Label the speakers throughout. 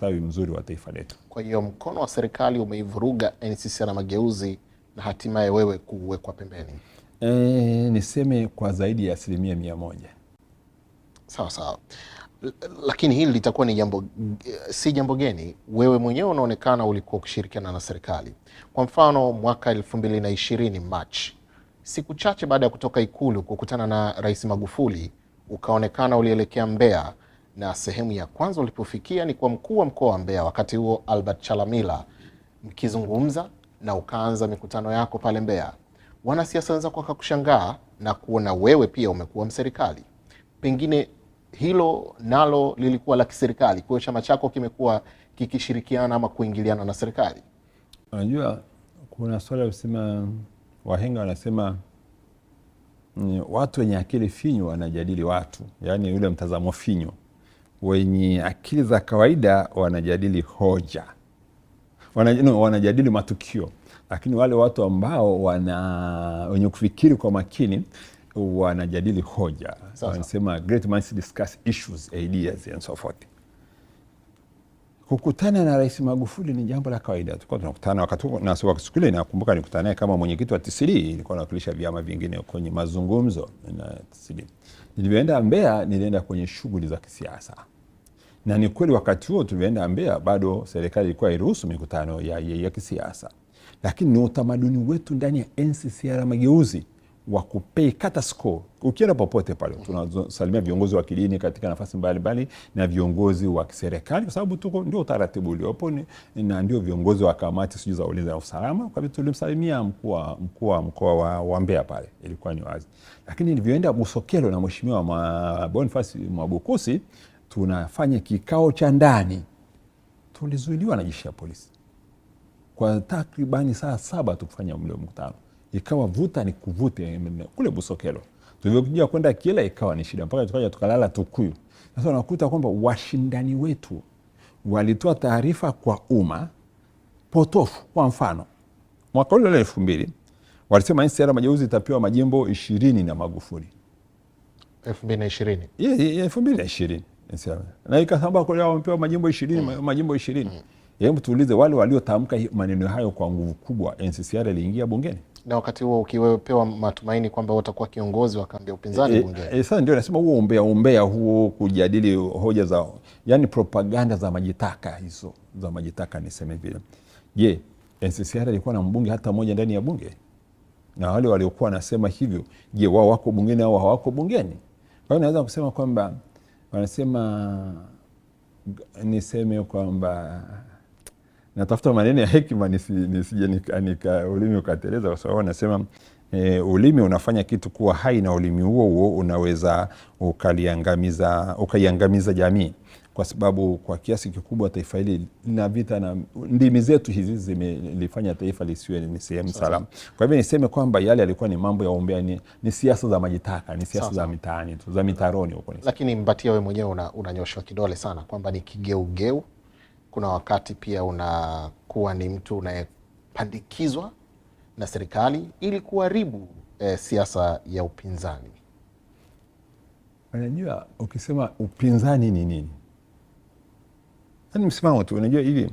Speaker 1: ustawi mzuri wa taifa letu.
Speaker 2: Kwa hiyo mkono wa serikali umeivuruga NCCR Mageuzi na hatimaye wewe kuwekwa pembeni.
Speaker 1: Niseme kwa zaidi ya 100%.
Speaker 2: Sawa sawa. Lakini hili litakuwa ni si jambo geni. Wewe mwenyewe unaonekana ulikuwa ukishirikiana na serikali. Kwa mfano mwaka 2020 Machi, siku chache baada ya kutoka Ikulu kukutana na Rais Magufuli, ukaonekana ulielekea Mbeya, na sehemu ya kwanza ulipofikia ni kwa mkuu wa mkoa wa Mbeya wakati huo Albert Chalamila, mkizungumza na ukaanza mikutano yako pale Mbeya. Wanasiasa wenzako wakakushangaa na kuona wewe pia umekuwa mserikali. Pengine hilo nalo lilikuwa la kiserikali, kwa chama chako kimekuwa kikishirikiana ama kuingiliana na serikali.
Speaker 1: Unajua kuna swala usema, wahenga wanasema watu wenye akili finyu wanajadili watu, yani yule mtazamo finyu. Wenye akili za kawaida wanajadili hoja, wanajadili matukio, lakini wale watu ambao wenye kufikiri kwa makini wanajadili hoja. Wanasema great minds discuss issues, ideas and so forth. Kukutana na Rais Magufuli ni jambo la kawaida. Tulikuwa tunakutana wakati na siku ile nakumbuka nikutana naye kama mwenyekiti wa TCD, nilikuwa nawakilisha vyama vingine kwenye mazungumzo na TCD. Nilienda Mbeya, nilienda kwenye shughuli za kisiasa. Na ni kweli wakati huo tulienda Mbeya bado serikali ilikuwa hairuhusu mikutano ya kisiasa. Lakini ni utamaduni wetu ndani ya NCCR Mageuzi wa kupei kata score. Ukienda popote pale tunasalimia viongozi wa kidini katika nafasi mbalimbali na viongozi wa kiserikali, kwa sababu tuko ndio utaratibu uliopo, na ndio viongozi wa kamati sijui za ulinzi na usalama. Kwa hivyo tulimsalimia mkuu wa mkoa wa Mbeya pale, ilikuwa ni wazi. Lakini nilivyoenda Busokelo na Mheshimiwa Boniface Mwabukusi tunafanya kikao cha ndani, tulizuiliwa na jeshi la polisi kwa takribani saa 7 tukufanya mle mkutano. Ikawa vuta ni kuvute kule Busokelo. Tulivyokuja kwenda Kiela ikawa ni shida, mpaka tukaja tukalala Tukuyu. Sasa unakuta kwamba washindani wetu walitoa taarifa kwa umma potofu. Kwa mfano mwaka ule 2000 walisema NCCR Mageuzi itapewa majimbo 20 na Magufuli.
Speaker 2: 2020.
Speaker 1: Yeah, 2020. Na ikasamba kwa wamepewa majimbo 20, majimbo 20. Hebu tuulize, wale waliotamka maneno hayo kwa nguvu kubwa, NCCR iliingia bungeni?
Speaker 2: Na wakati huo ukiwepewa matumaini kwamba watakuwa kiongozi wakaambia upinzani bungeni.
Speaker 1: Sasa ndio nasema huo umbea huo, kujadili hoja za, yani propaganda za majitaka, hizo za majitaka niseme vile. Je, NCCR ilikuwa na mbunge hata mmoja ndani ya bunge? Na wale waliokuwa nasema hivyo, je, wao wako bungeni au hawako bungeni? Kwa hiyo naweza kusema kwamba wanasema, niseme kwamba natafuta maneno ya hekima nisije nika ulimi ukateleza, kwa sababu wanasema ulimi unafanya kitu kuwa hai, na ulimi huo unaweza ukaiangamiza jamii, kwa sababu kwa kiasi kikubwa taifa hili lina vita, na ndimi zetu hizi zimelifanya taifa lisiwe ni sehemu salama. Kwa hivyo niseme kwamba yale yalikuwa ni mambo ya umbea, ni siasa za majitaka, ni siasa za mitaani tu, za mitaroni huko.
Speaker 2: Lakini Mbatia, wewe mwenyewe unanyoshwa kidole sana kwamba ni kigeugeu. Kuna wakati pia unakuwa ni mtu unayepandikizwa na serikali ili kuharibu siasa ya upinzani.
Speaker 1: Unajua ukisema upinzani ni nini? Yaani msimamo tu. Unajua hivi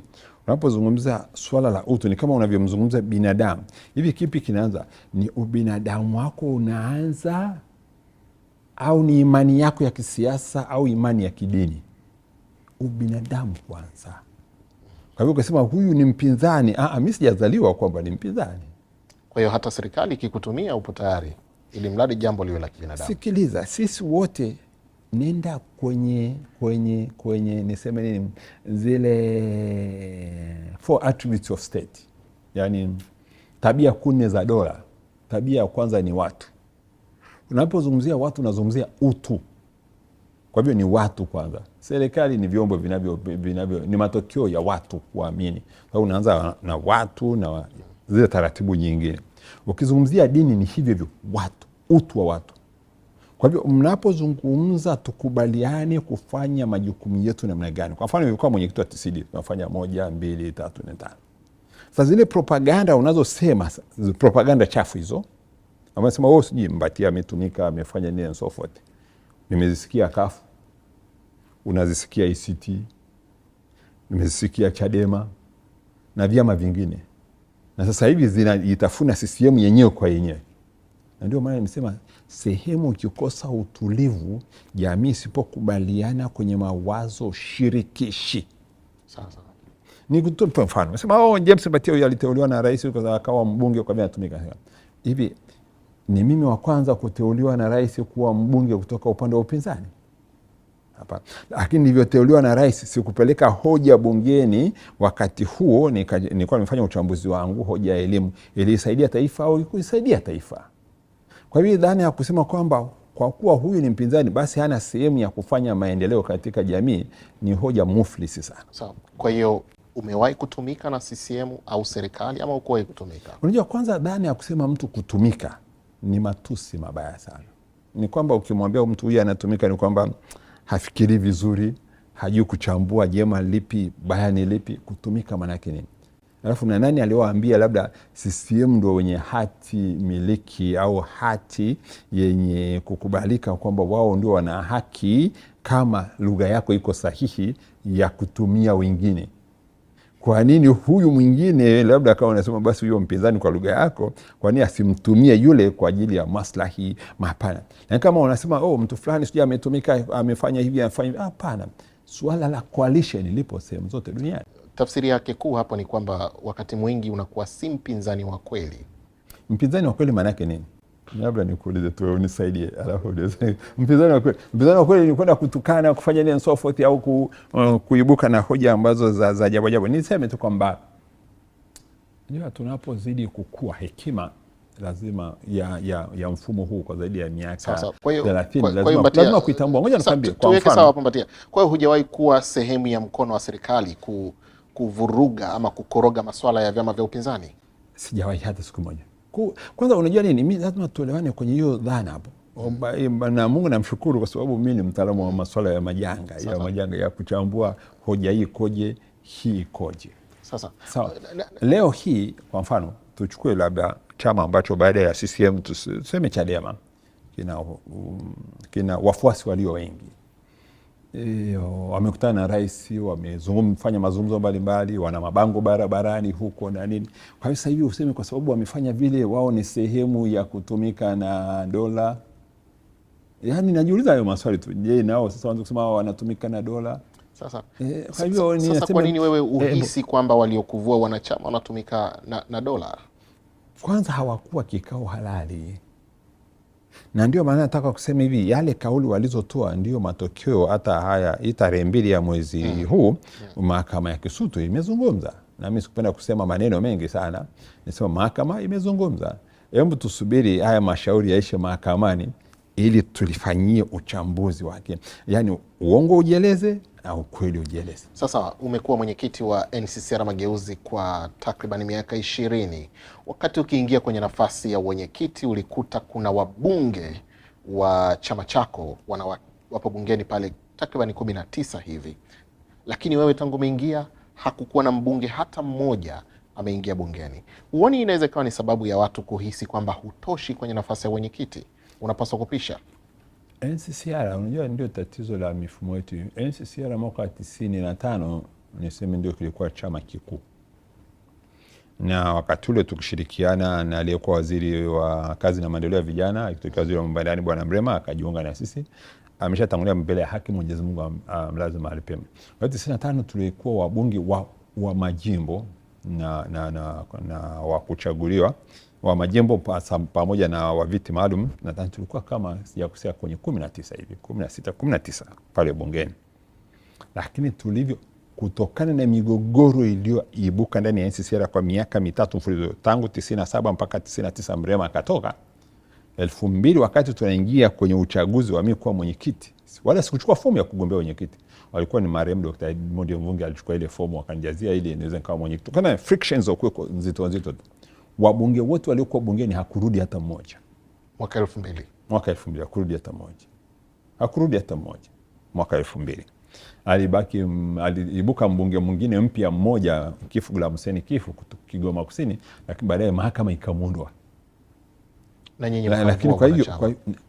Speaker 1: unapozungumza swala la utu ni kama unavyomzungumza binadamu. Hivi kipi kinaanza? Ni ubinadamu wako unaanza, au ni imani yako ya kisiasa au imani ya kidini? Ubinadamu kwanza. Kwa hivyo ukisema huyu ni mpinzani, mimi sijazaliwa kwamba ni mpinzani.
Speaker 2: Kwa hiyo hata serikali ikikutumia upo tayari, ili mradi jambo liwe la kibinadamu.
Speaker 1: Sikiliza, sisi wote nenda kwenye niseme nini, zile 4 attributes of state, yani tabia 4 za dola. Tabia ya kwanza ni watu. Unapozungumzia watu unazungumzia utu. Kwa hivyo ni watu kwanza. Serikali ni vyombo vinavyo ni matokeo ya watu kuamini. Kwa hiyo unaanza na watu na zile taratibu nyingine. Ukizungumzia dini ni hivyo watu, utu wa watu. Kwa hivyo mnapozungumza tukubaliane kufanya majukumu yetu namna gani. Kwa mfano nilikuwa mwenyekiti wa TCD, tunafanya 1, 2, 3, 4, 5. Sasa zile propaganda unazosema, propaganda chafu hizo, wanasema wewe sijui Mbatia ametumika, amefanya nini and so forth. Nimezisikia kafu, unazisikia ICT, nimesikia Chadema na vyama vingine, na sasa hivi zinajitafuna CCM yenyewe kwa yenyewe. Na ndio maana nimesema sehemu ukikosa utulivu, jamii isipokubaliana kwenye mawazo shirikishi.
Speaker 2: Sasa
Speaker 1: ni kutoa mfano, nasema James Mbatia aliteuliwa na rais kwa akawa mbunge kwa vile anatumika hivi. Ni mimi wa kwanza kuteuliwa na rais kuwa mbunge kutoka upande wa upinzani? Hapa. Lakini nilivyoteuliwa na rais sikupeleka hoja bungeni wakati huo, nilikuwa nimefanya uchambuzi wangu, hoja ya elimu ilisaidia taifa au ikuisaidia taifa. Kwa hivyo dhana ya kusema kwamba kwa kuwa huyu ni mpinzani basi hana sehemu ya kufanya maendeleo katika jamii ni hoja muflisi sana.
Speaker 2: So, kwa hiyo umewahi kutumika na CCM au serikali ama ukuwahi kutumika?
Speaker 1: Unajua, kwanza dhana ya kusema mtu kutumika ni matusi mabaya sana. Ni kwamba ukimwambia mtu huyu anatumika ni kwamba hafikiri vizuri, hajui kuchambua jema lipi, baya ni lipi. Kutumika maana yake nini? Alafu na nani aliyowaambia labda CCM ndio wenye hati miliki au hati yenye kukubalika kwamba wao ndio wana haki, kama lugha yako iko sahihi, ya kutumia wengine? Kwa nini huyu mwingine labda kama unasema basi huyo mpinzani kwa lugha yako, kwa nini asimtumie yule kwa ajili ya maslahi mapana? Na kama unasema mtu fulani sijui ametumika, amefanya hivi, amefanya hivi, hapana. Suala la coalition lipo sehemu zote duniani.
Speaker 2: Tafsiri yake kuu hapo ni kwamba wakati mwingi unakuwa si mpinzani wa kweli.
Speaker 1: Mpinzani wa kweli maana yake nini? Labda nikuulize tu unisaidie, alafu mpinzani wa kweli. Mpinzani wa kweli ni kwenda kutukana, kufanya nini so forth, au kuibuka na hoja ambazo za ajabu ajabu. Niseme tu kwamba tunapozidi kukua, hekima lazima ya mfumo huu kwa zaidi ya miaka 30 lazima kuitambua. Ngoja nikwambie
Speaker 2: kwa mfano. Sawa Mbatia. Kwa hiyo hujawahi kuwa sehemu ya mkono wa serikali kuvuruga ama kukoroga masuala ya vyama vya upinzani?
Speaker 1: Sijawahi hata siku moja. Kwanza unajua nini, mimi lazima tuelewane kwenye hiyo dhana hapo. Na Mungu namshukuru kwa sababu mimi ni mtaalamu wa masuala ya majanga, ya kuchambua hoja hii ikoje, hii ikoje.
Speaker 2: Sasa
Speaker 1: leo hii kwa mfano tuchukue labda chama ambacho baada ya CCM tuseme Chadema kina wafuasi walio wengi. Wamekutana na rais, wamefanya mazungumzo mbalimbali, wana mabango barabarani huko na nini. Kwa hiyo sasa hivi useme kwa sababu wamefanya vile wao ni sehemu ya kutumika na dola? Yaani najiuliza hayo maswali tu. Je, nao sasa wanza kusema wanatumika na dola?
Speaker 2: Sasa
Speaker 1: kwa hivyo
Speaker 2: sasa kwa nini wewe uhisi kwamba waliokuvua wanachama wanatumika na dola?
Speaker 1: Kwanza hawakuwa kikao halali. Na ndio maana nataka kusema hivi, yale kauli walizotoa ndio matokeo. Hata haya tarehe 2 ya mwezi huu mahakama ya Kisutu imezungumza, na mimi sikupenda kusema maneno mengi sana, nisema mahakama imezungumza. Hebu tusubiri haya mashauri yaishe mahakamani ili tulifanyie uchambuzi wake, yaani uongo ujieleze na ukweli ujieleze.
Speaker 2: Sasa umekuwa mwenyekiti wa NCCR Mageuzi kwa takriban miaka 20. Wakati ukiingia kwenye nafasi ya mwenyekiti ulikuta kuna wabunge wa chama chako wapo bungeni pale takriban 19 hivi, lakini wewe tangu umeingia hakukuwa na mbunge hata mmoja ameingia bungeni. Huoni inaweza kuwa ni sababu ya watu kuhisi kwamba hutoshi kwenye nafasi ya mwenyekiti, unapaswa kupisha?
Speaker 1: NCCR unajua ndio tatizo la mifumo yetu. NCCR mwaka 95 niseme ndio kilikuwa chama kikuu, na wakati ule tukishirikiana na aliyekuwa waziri wa kazi na maendeleo ya vijana, akitokea waziri wa mambo ya ndani Bwana Mrema, akajiunga na sisi. Ameshatangulia mbele ya haki, Mwenyezi Mungu amlaze mahali pema. Kwa 95 tulikuwa wabunge wa majimbo na wa kuchaguliwa wa majimbo pamoja na wa viti maalum, nadhani tulikuwa kama sijakosea kwenye 19 hivi, 19 pale bungeni. Lakini tulivyo kutokana na migogoro iliyoibuka ndani ya NCCR kwa miaka 3 mfululizo tangu 97 mpaka 99 Mrema akatoka 2000, wakati tunaingia kwenye uchaguzi wa mimi kuwa mwenyekiti, wala sikuchukua fomu ya kugombea mwenyekiti. Walikuwa ni marehemu Dr. Edmond Mvungi alichukua ile fomu akanijazia ili niweze kuwa mwenyekiti. Kana frictions za kuwa nzito. Wabunge wote waliokuwa bungeni hakurudi hata mmoja.
Speaker 2: Mwaka 2000
Speaker 1: hakurudi hata mmoja. Hakurudi hata mmoja. Mwaka 2000 aliibuka mbunge mwingine mpya mmoja, Kifugula Hussein Kifu kutoka Kigoma Kusini, lakini baadaye mahakama ikamwondoa.
Speaker 2: Na nyinyi
Speaker 1: lakini kwa hiyo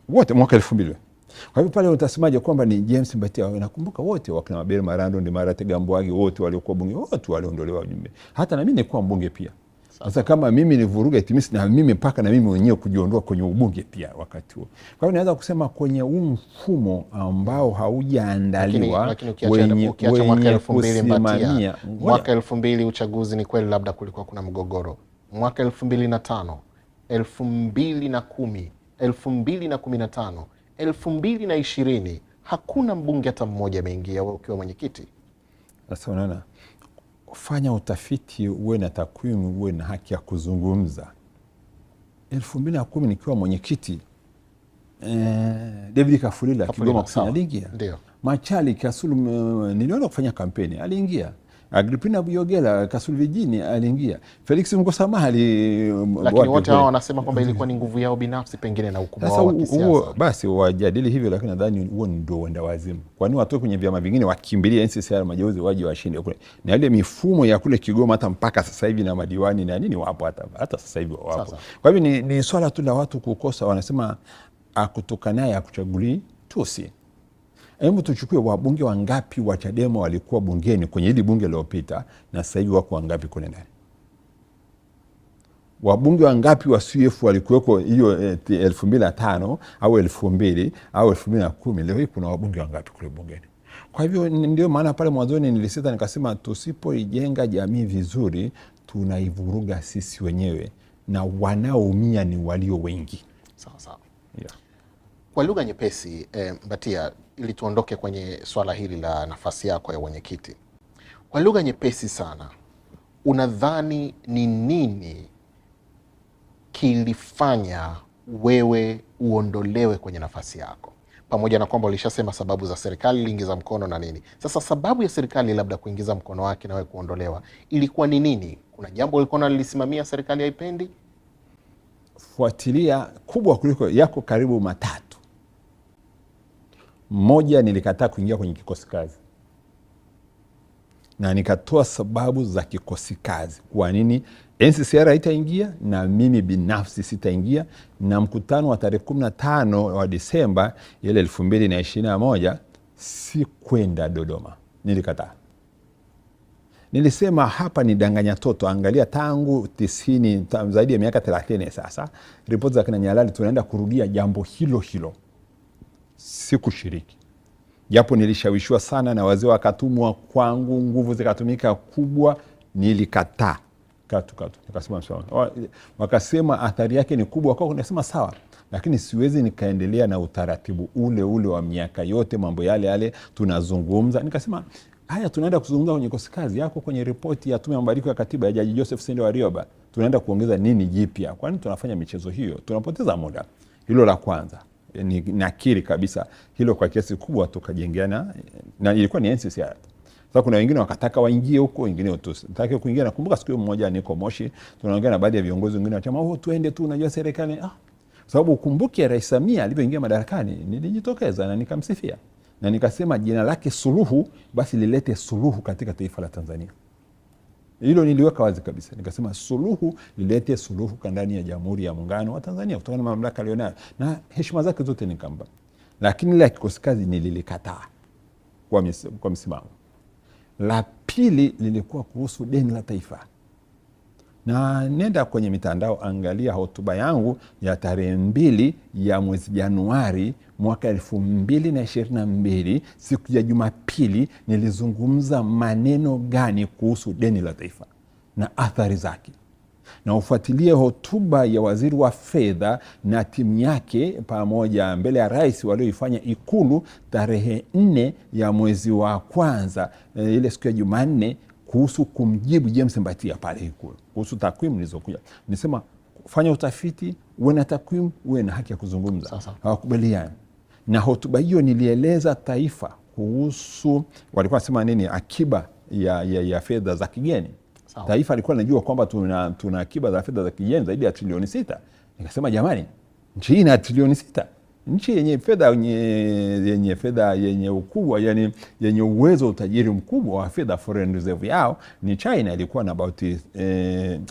Speaker 1: wote mwaka 2000. Kwa hivyo pale utasemaje kwamba ni James Mbatia? Nakumbuka wote wakina Mabel Marando, Ndimara Tegambwagi, wote waliokuwa bunge wote waliondolewa ujumbe. Hata na mimi nilikuwa mbunge pia. Sasa kama mimi ni vuruga itimisi na mimi mpaka na mimi mwenyewe kujiondoa kwenye ubunge pia wakati huo. Kwa hiyo naweza kusema kwenye huu mfumo ambao haujaandaliwa
Speaker 2: wenye kusimamia. Mwaka 2000 uchaguzi ni kweli labda kulikuwa kuna mgogoro. Mwaka 2005, 2010, 2015, 2020 hakuna mbunge hata mmoja ameingia ukiwa mwenyekiti.
Speaker 1: Sasa unaona, fanya utafiti, uwe na takwimu, uwe na haki ya kuzungumza. 2010 nikiwa mwenyekiti, David Kafulila Kigoma Kusini aliingia. Machali Kasulu niliona kufanya kampeni aliingia. Agripina Buyogela Kasulu Vijini aliingia. Felix Mkosamaha
Speaker 2: lakini wote hao wanasema kwamba ilikuwa ni nguvu yao binafsi pengine na ukubwa wao wa kisiasa.
Speaker 1: Basi wajadili hivyo, lakini nadhani huo ndio wenda wazimu. Kwani watu kwenye vyama vingine wakimbilia NCCR Mageuzi waje washinde kule. Na ile mifumo ya kule Kigoma hata mpaka sasa hivi na madiwani na nini wapo hata sasa hivi wapo. Kwa hivyo ni swala tu la watu kukosa, wanasema akutukanaye akuchaguli tusi. Hebu tuchukue wabunge wangapi wa Chadema walikuwa bungeni kwenye hili bunge lililopita na sasa hivi wako wangapi kule ndani? Wabunge wangapi wa CUF walikuweko hiyo 2005 au 2000 au 2010? Leo hii kuna wabunge wangapi kule bungeni? Kwa hivyo ndio maana pale mwanzoni nilisema nikasema, tusipoijenga jamii vizuri tunaivuruga sisi wenyewe na wanaoumia ni walio wengi.
Speaker 2: Sawa sawa. Yeah. Kwa lugha nyepesi, Mbatia, ili tuondoke kwenye swala hili la nafasi yako ya mwenyekiti, kwa lugha nyepesi sana, unadhani ni nini kilifanya wewe uondolewe kwenye nafasi yako? Pamoja na kwamba ulishasema sababu za serikali iliingiza mkono na nini. Sasa sababu ya serikali labda kuingiza mkono wake na wewe kuondolewa ilikuwa ni nini? Kuna jambo ulikuwa unalisimamia serikali haipendi?
Speaker 1: Fuatilia kubwa kuliko yako karibu matatu. Moja, nilikataa kuingia kwenye kikosi kazi. Na nikatoa sababu za kikosi kazi. Kwa nini NCCR haitaingia na mimi binafsi sitaingia, na mkutano wa tarehe 15 wa Disemba ile 2021 si kwenda Dodoma. Nilikataa. Nilisema hapa ni danganya toto. Angalia tangu 90 zaidi ya miaka 30 sasa, ripoti za kina Nyalali tunaenda kurudia jambo hilo hilo. Sikushiriki. Japo nilishawishiwa sana na wazee wakatumwa kwangu, nguvu zikatumika kubwa, nilikataa. Nikasema sawa. Wakasema athari yake ni kubwa kwako, nikasema sawa. Lakini siwezi nikaendelea na utaratibu ule ule wa miaka yote, mambo yale yale tunazungumza. Nikasema haya tunaenda kuzungumza kwenye kikosi kazi yako, kwenye ripoti ya tume ya mabadiliko ya katiba ya Jaji Joseph Sinde Warioba. Tunaenda kuongeza nini jipya? Kwani tunafanya michezo hiyo? Tunapoteza muda. Hilo la kwanza. Ni nakiri kabisa hilo kwa kiasi kubwa tukajengeana, na ilikuwa ni NCCR. Sasa kuna wengine wakataka waingie huko, wengine wataka kuingia. Nakumbuka siku moja niko Moshi, tunaongea na baadhi ya viongozi wengine wa chama, tuende tu, unajua serikali. Sababu ukumbuke Rais Samia alipoingia madarakani, nilijitokeza na nikamsifia. Na nikasema jina lake Suluhu, basi lilete suluhu katika taifa la Tanzania. Hilo niliweka wazi kabisa. Nikasema Suluhu lilete suluhu ndani ya Jamhuri ya Muungano wa Tanzania kutokana na mamlaka alionayo na heshima zake zote nikampa. Lakini la kikosi kazi nililikataa kwa msimamo. La pili lilikuwa kuhusu deni la taifa. Na nenda kwenye mitandao, angalia hotuba yangu ya tarehe 2 ya mwezi Januari mwaka 2022, siku ya Jumapili, nilizungumza maneno gani kuhusu deni la taifa na athari zake. Na ufuatilie hotuba ya waziri wa fedha na timu yake pamoja mbele ya rais walioifanya Ikulu tarehe 4 ya mwezi wa kwanza, ile siku ya Jumanne, kuhusu kumjibu James Mbatia pale Ikulu kuhusu takwimu nilizokuja. Nisema fanya utafiti, uwe na takwimu, uwe na haki ya kuzungumza. Hawakubaliani. Na hotuba hiyo nilieleza taifa kuhusu, walikuwa nasema nini, akiba ya fedha za kigeni. Taifa alikuwa linajua kwamba tuna akiba za fedha za kigeni zaidi ya trilioni 6. Nikasema jamani, nchi hii ina trilioni 6. Nchi yenye fedha yenye ukubwa, yani yenye uwezo, utajiri mkubwa wa fedha, foreign reserve yao ni China.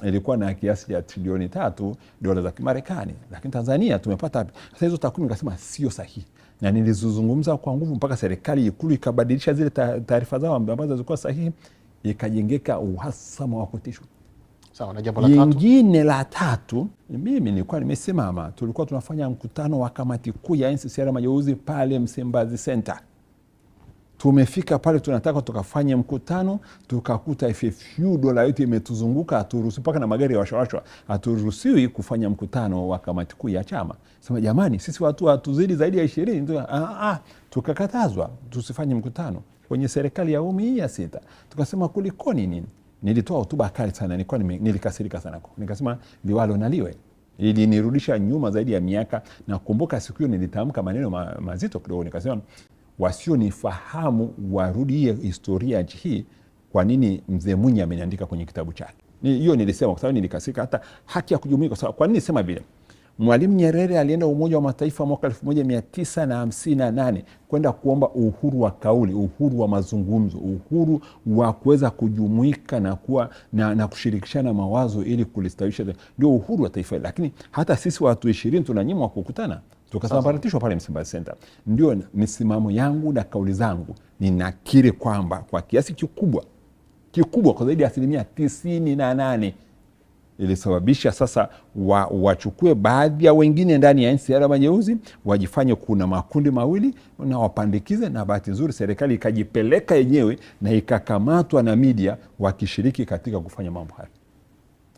Speaker 1: Ilikuwa na kiasi cha trilioni 3 dola za Kimarekani. Lakini Tanzania tumepata sasa hizo takwimu, nikasema sio sahihi. na nilizungumza kwa nguvu mpaka serikali Ikulu ikabadilisha zile taarifa zao ambazo zilikuwa sahihi, ikajengeka uhasama wa kutishwa.
Speaker 2: Sawa, na jambo la tatu.
Speaker 1: Jingine la tatu, mimi nilikuwa nimesimama, tulikuwa tunafanya mkutano wa kamati kuu ya NCCR Mageuzi pale Msimbazi Center. Tumefika pale, tunataka tukafanye mkutano, tukakuta FFU dola yote imetuzunguka, haturuhusiwi, mpaka na magari ya washawashwa, haturuhusiwi kufanya mkutano wa kamati kuu ya chama. Sema jamani, sisi watu hatuzidi zaidi ya 20. Tukakatazwa tusifanye mkutano kwenye serikali ya awamu hii ya 6. Tukasema kulikoni nini? Nilitoa hotuba kali sana, nilikasirika sana. Nikasema liwalo na liwe. Ilinirudisha nyuma zaidi ya miaka, na kumbuka siku hiyo nilitamka maneno mazito kidogo. Nikasema wasionifahamu warudie historia ya nchi hii. Kwa nini mzee Mwinyi ameniandika kwenye kitabu chake? Hiyo nilisema kwa sababu nilikasirika, hata haki ya kujumuika. Kwa nini nisema vile? Mwalimu Nyerere alienda Umoja wa Mataifa mwaka 1958 kwenda kuomba uhuru wa kauli, uhuru wa mazungumzo, uhuru wa kuweza kujumuika na kuwa na kushirikishana mawazo ili kulistawisha, ndio uhuru wa taifa. Lakini hata sisi watu 20 tunanyimwa kukutana, tukasambaratishwa pale Msimbazi Center. Ndio misimamo yangu na kauli zangu, ninakiri kwamba kwa kiasi kikubwa kwa zaidi ya 98% ilisababisha sasa wachukue baadhi ya wengine ndani ya NCCR Mageuzi, wajifanye kuna makundi mawili na wapandikize, na bahati nzuri serikali ikajipeleka yenyewe na ikakamatwa na media wakishiriki katika kufanya mambo haya.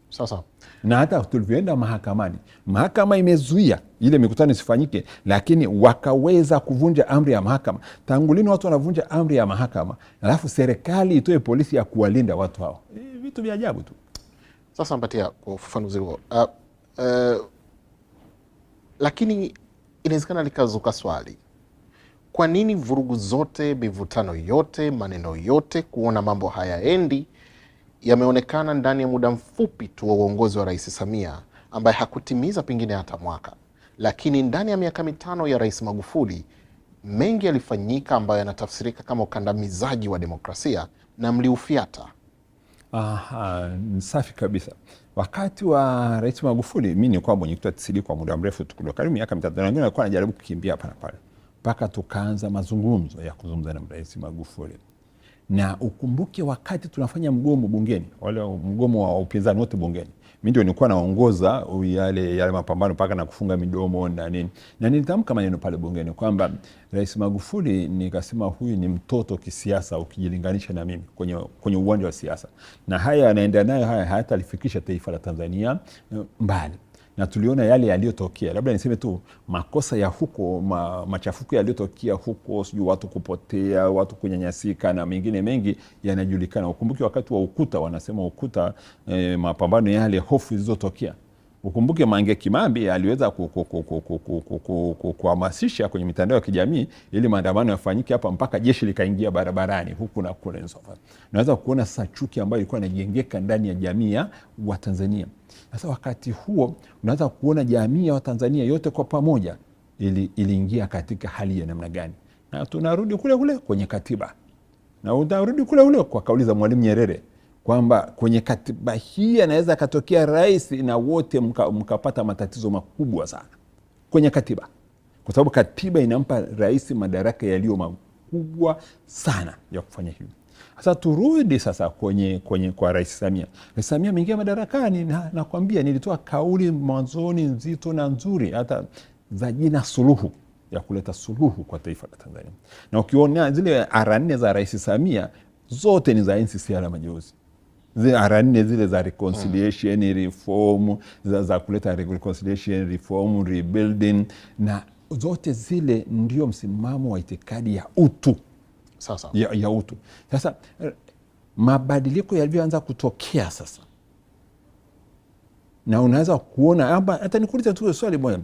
Speaker 2: Sasa
Speaker 1: na hata tulivyoenda mahakamani, mahakama imezuia ile mikutano isifanyike, lakini wakaweza kuvunja amri ya mahakama. Tangu lini watu wanavunja amri ya mahakama alafu serikali itoe polisi ya kuwalinda watu hao? Vitu vya ajabu tu.
Speaker 2: Sasa mpatia kwa ufafanuzi huo. Lakini inawezekana likazuka swali, kwa nini vurugu zote, mivutano yote, maneno yote, kuona mambo hayaendi yameonekana ndani ya muda mfupi tu wa uongozi wa Rais Samia ambaye hakutimiza pengine hata mwaka, lakini ndani ya miaka 5 ya Rais Magufuli mengi yalifanyika ambayo yanatafsirika kama ukandamizaji wa demokrasia na mliufiata?
Speaker 1: Safi kabisa. Wakati wa Rais Magufuli mimi nilikuwa mwenyekiti wa TCD kwa muda mrefu, karibu miaka 3, na wengine walikuwa wanajaribu kukimbia hapa na pale, mpaka tukaanza mazungumzo ya kuzungumza na Rais Magufuli. Na ukumbuke wakati tunafanya mgomo bungeni, wale mgomo wa upinzani wote bungeni, mimi ndio nilikuwa naongoza yale mapambano mpaka na kufunga midomo na nini, na nilitamka maneno pale bungeni kwamba Rais Magufuli, nikasema huyu ni mtoto kisiasa ukijilinganisha na mimi kwenye uwanja wa siasa, na haya anaenda nayo haya hayatalifikisha taifa la Tanzania mbali. Na tuliona yale yaliyotokea, labda niseme tu makosa ya huko, machafuko yaliyotokea huko, sijui watu kupotea, watu kunyanyasika na mengine mengi yanajulikana. Ukumbuke wakati wa Ukuta, wanasema Ukuta, mapambano yale, hofu zilizotokea. Ukumbuke Mange Kimambi aliweza kuhamasisha kwenye mitandao ya kijamii ili maandamano yafanyike hapa, mpaka jeshi likaingia barabarani huku na kule. Naweza kuona sasa chuki ambayo ilikuwa inajengeka ndani ya jamii ya Watanzania. Sasa wakati huo unaweza kuona jamii ya Watanzania yote kwa pamoja iliingia katika hali ya namna gani, na tunarudi kule kwenye katiba, na utarudi kule kwa kauli za Mwalimu Nyerere kwamba kwenye katiba hii anaweza katokea rais na wote mkapata matatizo makubwa sana kwenye katiba, kwa sababu katiba inampa rais madaraka yaliyo makubwa sana ya kufanya hivyo. Sasa turudi sasa kwa Rais Samia. Rais Samia ameingia madarakani, na nakwambia nilitoa kauli mwanzoni nzito na nzuri hata za jina suluhu, ya kuleta suluhu kwa taifa la Tanzania. Na ukiona zile ara 4 za Rais Samia zote ni za NCCR Mageuzi. Zile ara 4 zile za reconciliation, reform, za kuleta reconciliation, reform, rebuilding, na zote zile ndio msimamo wa itikadi ya utu.
Speaker 2: Sasa
Speaker 1: ya utu. Sasa mabadiliko yalivyoanza kutokea sasa, na unaweza kuona hata nikuuliza tu swali moja,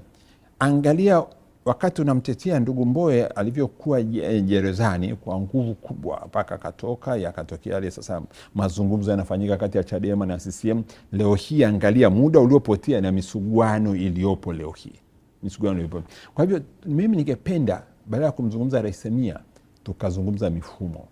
Speaker 1: angalia wakati unamtetea ndugu Mbowe alivyokuwa gerezani kwa nguvu kubwa mpaka akatoka, yakatokea yale sasa mazungumzo yanafanyika kati ya Chadema na CCM. Leo hii angalia muda uliopotea na misuguano iliyopo leo hii, Kwa hivyo mimi ningependa badala ya kumzungumza Rais Samia tukazungumza mifumo.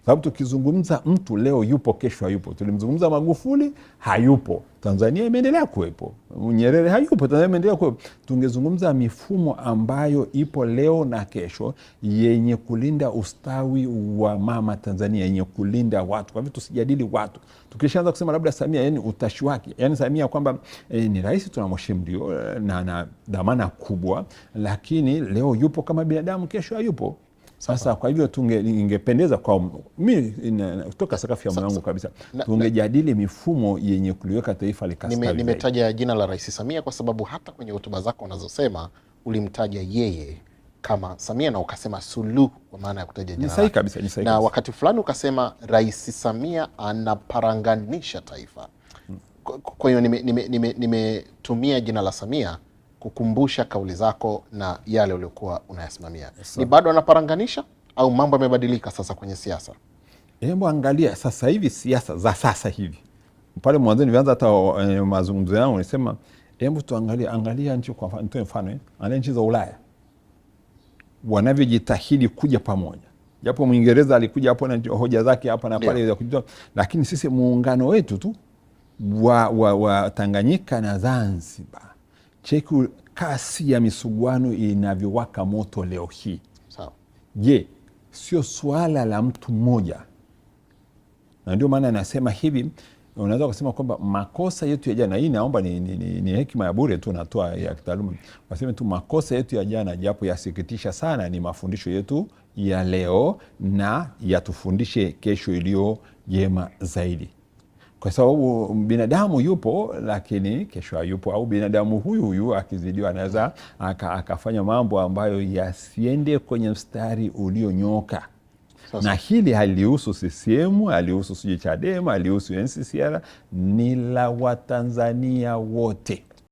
Speaker 1: Sababu tukizungumza mtu leo yupo, kesho hayupo. Tulimzungumza Magufuli, hayupo, Tanzania imeendelea kuwepo. Nyerere hayupo, Tanzania imeendelea kuwepo. Tungezungumza mifumo ambayo ipo leo na kesho yenye kulinda ustawi wa mama Tanzania, yenye kulinda watu. Kwa hivyo tusijadili watu. Tukishaanza kusema labda Samia, yani utashi wake, yani Samia kwamba ni rais, tunamheshimu ndio, na dhamana kubwa, lakini leo yupo kama binadamu, kesho hayupo. Sasa kwa hivyo ingependeza kwa mimi kutoka sakafu ya moyo wangu kabisa, tungejadili mifumo yenye kuliweka taifa likastawi.
Speaker 2: Nimetaja jina la Rais Samia kwa sababu hata kwenye hotuba zako unazosema ulimtaja yeye kama Samia na ukasema Suluhu kwa maana ya kutaja jina lake.
Speaker 1: Kabisa, ni sahihi
Speaker 2: na
Speaker 1: kabisa.
Speaker 2: Wakati fulani ukasema Rais Samia anaparanganisha taifa. Kwa hiyo nimetumia jina la Samia kukumbusha kauli zako na yale uliokuwa unayasimamia. Ni bado anaparanganisha au mambo yamebadilika sasa kwenye siasa?
Speaker 1: Hebu angalia sasa hivi siasa za sasa hivi. Pale mwanzo nilianza hata mazungumzo yangu nilisema hebu angalia nchi, kwa mfano angalia nchi za Ulaya wanavyojitahidi kuja pamoja. Japo Mwingereza alikuja hapo na hoja zake hapa na pale za kujitoa, lakini sisi muungano wetu tu wa Tanganyika na Zanzibar, cheki kasi ya misuguano inavyowaka moto leo hii.
Speaker 2: Sawa.
Speaker 1: Je, sio swala la mtu mmoja? Na ndio maana nasema hivi, unaweza kusema kwamba makosa yetu ya jana, hii naomba ni hekima ya bure tu natoa ya kitaaluma, waseme tu makosa yetu ya jana, japo yasikitisha sana, ni mafundisho yetu ya leo na yatufundishe kesho iliyo jema zaidi. Kwa sababu binadamu yupo lakini kesho hayupo, au binadamu huyu akizidiwa anaweza akafanya mambo ambayo yasiende kwenye mstari ulionyoka. Na hili halihusu CCM, halihusu sijui Chadema, halihusu NCCR, ni la Watanzania wote.